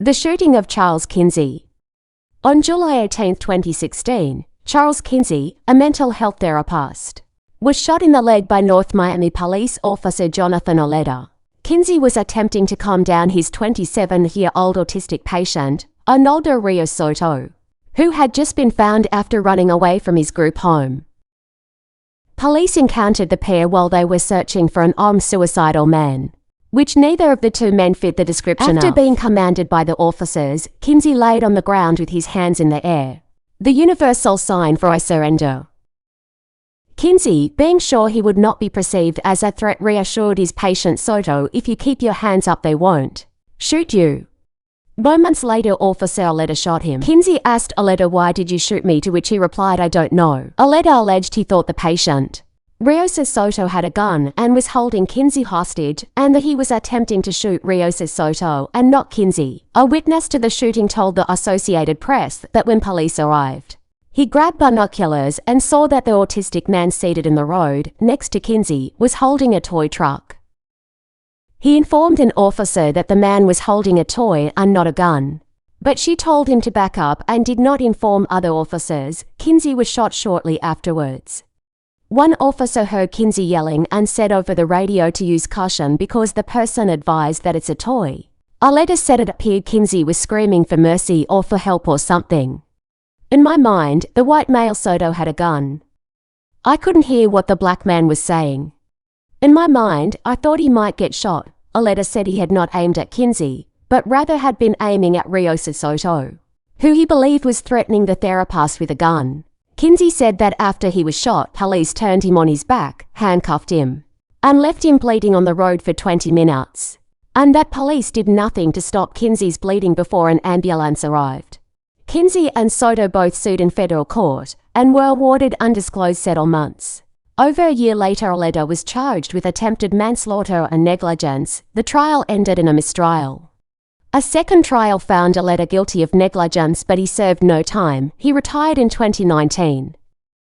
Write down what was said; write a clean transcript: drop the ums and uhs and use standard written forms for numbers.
The shooting of Charles Kinsey. On July 18, 2016, Charles Kinsey, a mental health therapist, was shot in the leg by North Miami Police Officer Jonathan Aledda. Kinsey was attempting to calm down his 27-year-old autistic patient, Arnaldo Rios Soto, who had just been found after running away from his group home. Police encountered the pair while they were searching for an armed suicidal man, which neither of the two men fit the description of. After being commanded by the officers, Kinsey laid on the ground with his hands in the air, the universal sign for I surrender. Kinsey, being sure he would not be perceived as a threat, reassured his patient Soto, "If you keep your hands up, they won't shoot you." Moments later, Officer Aledda shot him. Kinsey asked Aledda, "Why did you shoot me?" to which he replied, "I don't know." Aledda alleged he thought the patient, Rios Soto, had a gun and was holding Kinsey hostage, and that he was attempting to shoot Rios Soto and not Kinsey. A witness to the shooting told the Associated Press that when police arrived, he grabbed binoculars and saw that the autistic man seated in the road next to Kinsey was holding a toy truck. He informed an officer that the man was holding a toy and not a gun, but she told him to back up and did not inform other officers. Kinsey was shot shortly afterwards. One officer heard Kinsey yelling and said over the radio to use caution because the person advised that it's a toy. Aledda said it appeared Kinsey was screaming for mercy or for help or something. "In my mind, the white male Soto had a gun. I couldn't hear what the black man was saying. In my mind, I thought he might get shot." Aledda said he had not aimed at Kinsey, but rather had been aiming at Rios Soto, who he believed was threatening the therapist with a gun. Kinsey said that after he was shot, police turned him on his back, handcuffed him, and left him bleeding on the road for 20 minutes, and that police did nothing to stop Kinsey's bleeding before an ambulance arrived. Kinsey and Soto both sued in federal court and were awarded undisclosed settlements. Over a year later, Aledda was charged with attempted manslaughter and negligence. The trial ended in a mistrial. A second trial found Aledda guilty of negligence, but he served no time. He retired in 2019.